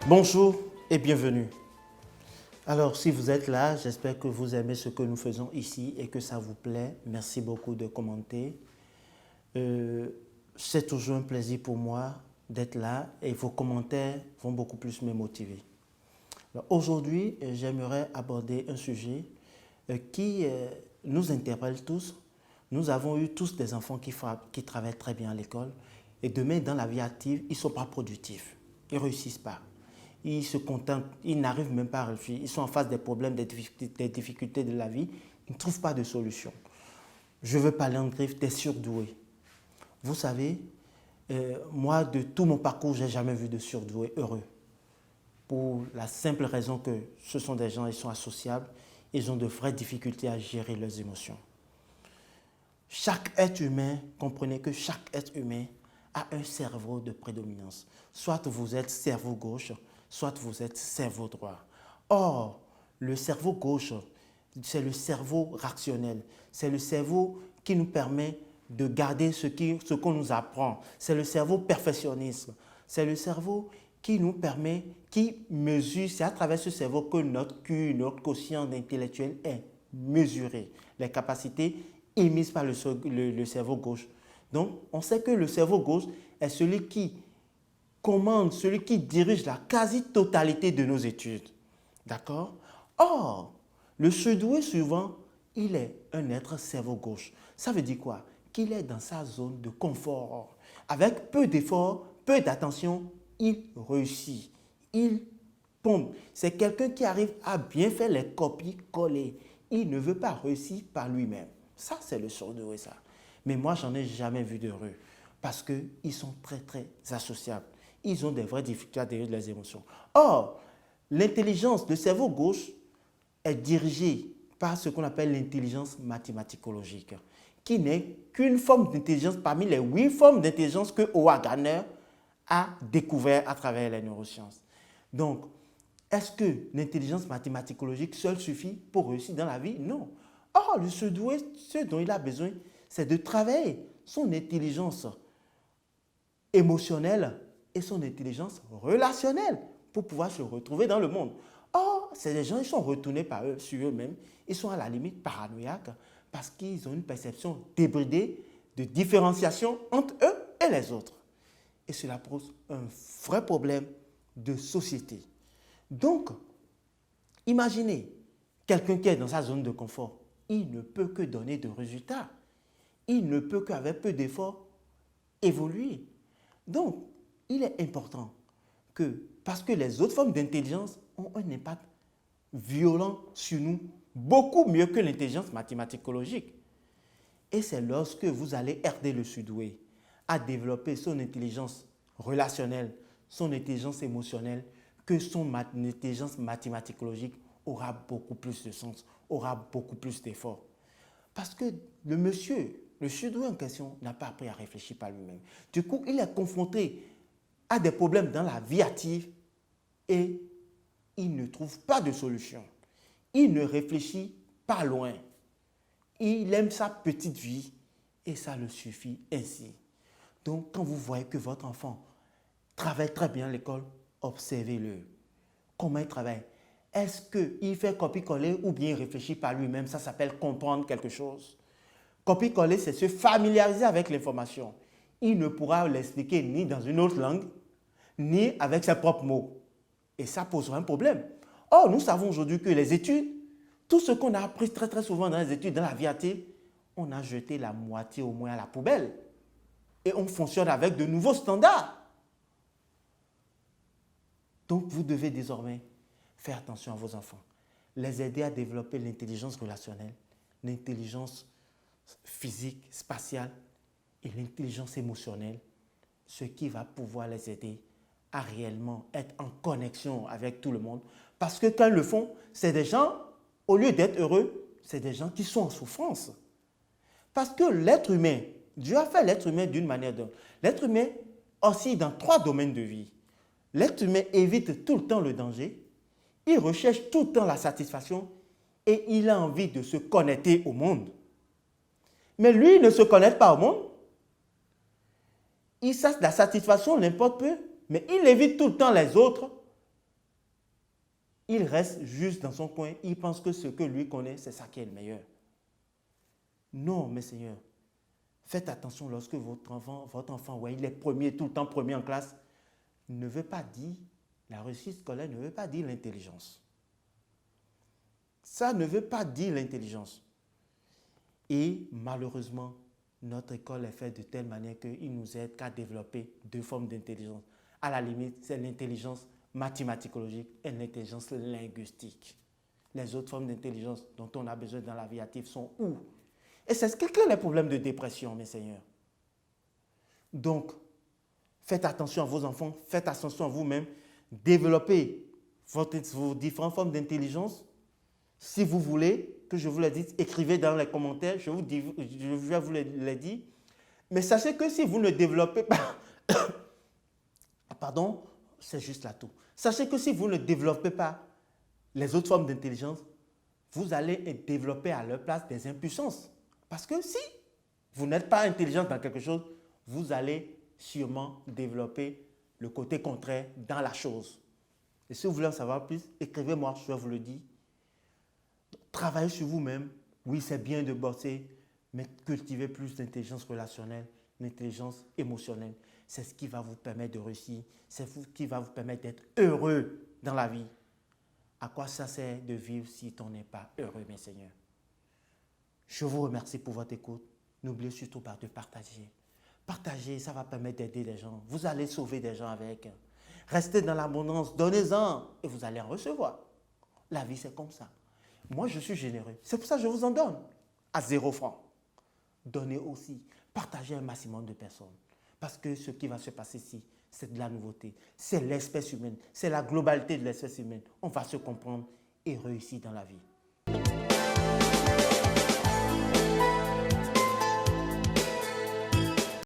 Bonjour et bienvenue. Alors, si vous êtes là, j'espère que vous aimez ce que nous faisons ici et que ça vous plaît. Merci beaucoup de commenter. C'est toujours un plaisir pour moi d'être là et vos commentaires vont beaucoup plus me motiver. Aujourd'hui, j'aimerais aborder un sujet qui nous interpelle tous. Nous avons eu tous des enfants qui travaillent très bien à l'école et demain, dans la vie active, ils ne sont pas productifs. Ils ne réussissent pas. Ils se contentent, ils n'arrivent même pas à réussir. Ils sont en face des problèmes, des difficultés de la vie. Ils ne trouvent pas de solution. Je veux parler en griffe des surdoués. Vous savez, moi, de tout mon parcours, je n'ai jamais vu de surdoués heureux. Pour la simple raison que ce sont des gens, ils sont associables, ils ont de vraies difficultés à gérer leurs émotions. Chaque être humain, comprenez que chaque être humain a un cerveau de prédominance. Soit vous êtes cerveau gauche, soit vous êtes cerveau droit. Or, le cerveau gauche, c'est le cerveau rationnel. C'est le cerveau qui nous permet de garder ce qu'on nous apprend. C'est le cerveau perfectionniste. C'est le cerveau qui nous permet, qui mesure, c'est à travers ce cerveau que notre QI, notre quotient intellectuel est mesuré. Les capacités émises par le cerveau gauche. Donc, on sait que le cerveau gauche est celui qui commande, celui qui dirige la quasi-totalité de nos études. D'accord? Or, le surdoué suivant, il est un être cerveau gauche. Ça veut dire quoi? Qu'il est dans sa zone de confort. Avec peu d'efforts, peu d'attention, il réussit. Il pompe. C'est quelqu'un qui arrive à bien faire les copies-coller. Il ne veut pas réussir par lui-même. Ça, c'est le surdoué, ça. Mais moi, j'en ai jamais vu d'heureux parce qu'ils sont très, très associables. Ils ont des vraies difficultés à gérer leurs émotions. Or, l'intelligence, le cerveau gauche est dirigé par ce qu'on appelle l'intelligence mathématicologique, qui n'est qu'une forme d'intelligence parmi les 8 formes d'intelligence que Howard Gardner a découvert à travers les neurosciences. Donc, est-ce que l'intelligence mathématicologique seule suffit pour réussir dans la vie? Non. Or, le surdoué, ce dont il a besoin, c'est de travailler son intelligence émotionnelle et son intelligence relationnelle pour pouvoir se retrouver dans le monde. Or, ces gens, ils sont retournés sur eux-mêmes, ils sont à la limite paranoïaques parce qu'ils ont une perception débridée de différenciation entre eux et les autres. Et cela pose un vrai problème de société. Donc, imaginez quelqu'un qui est dans sa zone de confort, il ne peut que donner de résultats. Il ne peut qu'avec peu d'efforts évoluer. Donc, il est important que, parce que les autres formes d'intelligence ont un impact violent sur nous, beaucoup mieux que l'intelligence mathématicologique. Et c'est lorsque vous allez aider le surdoué à développer son intelligence relationnelle, son intelligence émotionnelle, que son intelligence mathématicologique aura beaucoup plus de sens, aura beaucoup plus d'efforts. Parce que le surdoué en question n'a pas appris à réfléchir par lui-même. Du coup, il est confronté à des problèmes dans la vie active et il ne trouve pas de solution. Il ne réfléchit pas loin. Il aime sa petite vie et ça le suffit ainsi. Donc, quand vous voyez que votre enfant travaille très bien à l'école, observez-le. Comment il travaille? Est-ce qu'il fait copier-coller ou bien il réfléchit par lui-même? Ça s'appelle comprendre quelque chose. Copier-coller, c'est se familiariser avec l'information. Il ne pourra l'expliquer ni dans une autre langue, ni avec ses propres mots. Et ça posera un problème. Or, nous savons aujourd'hui que les études, tout ce qu'on a appris très très souvent dans les études, dans la vie active, on a jeté la moitié au moins à la poubelle. Et on fonctionne avec de nouveaux standards. Donc, vous devez désormais faire attention à vos enfants. Les aider à développer l'intelligence relationnelle, l'intelligence physique, spatiale et l'intelligence émotionnelle, ce qui va pouvoir les aider à réellement être en connexion avec tout le monde. Parce que quand ils le font, c'est des gens, au lieu d'être heureux, c'est des gens qui sont en souffrance. Parce que l'être humain, Dieu a fait l'être humain d'une manière ou d'une autre. L'être humain oscille dans 3 domaines de vie. L'être humain évite tout le temps le danger, il recherche tout le temps la satisfaction et il a envie de se connecter au monde. Mais lui, il ne se connecte pas au monde. Il cherche la satisfaction n'importe peu, mais il évite tout le temps les autres il reste juste dans son coin, il pense que ce que lui connaît, c'est ça qui est le meilleur. Non, mes seigneurs, faites attention lorsque votre enfant, ouais, il est premier, tout le temps premier en classe, ne veut pas dire, la réussite scolaire ne veut pas dire l'intelligence. Ça ne veut pas dire l'intelligence. Et malheureusement, notre école est faite de telle manière qu'il nous aide qu'à développer deux formes d'intelligence. À la limite, c'est l'intelligence mathématicologique et l'intelligence linguistique. Les autres formes d'intelligence dont on a besoin dans la vie active sont où? Et c'est ce qui crée les problèmes de dépression, mes seigneurs. Donc, faites attention à vos enfants, faites attention à vous-même, développez vos différentes formes d'intelligence. Si vous voulez que je vous le dise, écrivez dans les commentaires, je vais vous le dire. Mais sachez que si vous ne développez pas, pardon, c'est juste là tout. Sachez que si vous ne développez pas les autres formes d'intelligence, vous allez développer à leur place des impuissances. Parce que si vous n'êtes pas intelligent dans quelque chose, vous allez sûrement développer le côté contraire dans la chose. Et si vous voulez en savoir plus, écrivez-moi, je vais vous le dire. Travaillez sur vous-même. Oui, c'est bien de bosser, mais cultivez plus d'intelligence relationnelle, d'intelligence émotionnelle. C'est ce qui va vous permettre de réussir. C'est ce qui va vous permettre d'être heureux dans la vie. À quoi ça sert de vivre si on n'est pas heureux, mes seigneurs? Je vous remercie pour votre écoute. N'oubliez surtout pas de partager. Partager, ça va permettre d'aider les gens. Vous allez sauver des gens avec. Restez dans l'abondance, donnez-en et vous allez en recevoir. La vie, c'est comme ça. Moi, je suis généreux. C'est pour ça que je vous en donne à 0 francs. Donnez aussi. Partagez un maximum de personnes. Parce que ce qui va se passer ici, c'est de la nouveauté. C'est l'espèce humaine. C'est la globalité de l'espèce humaine. On va se comprendre et réussir dans la vie.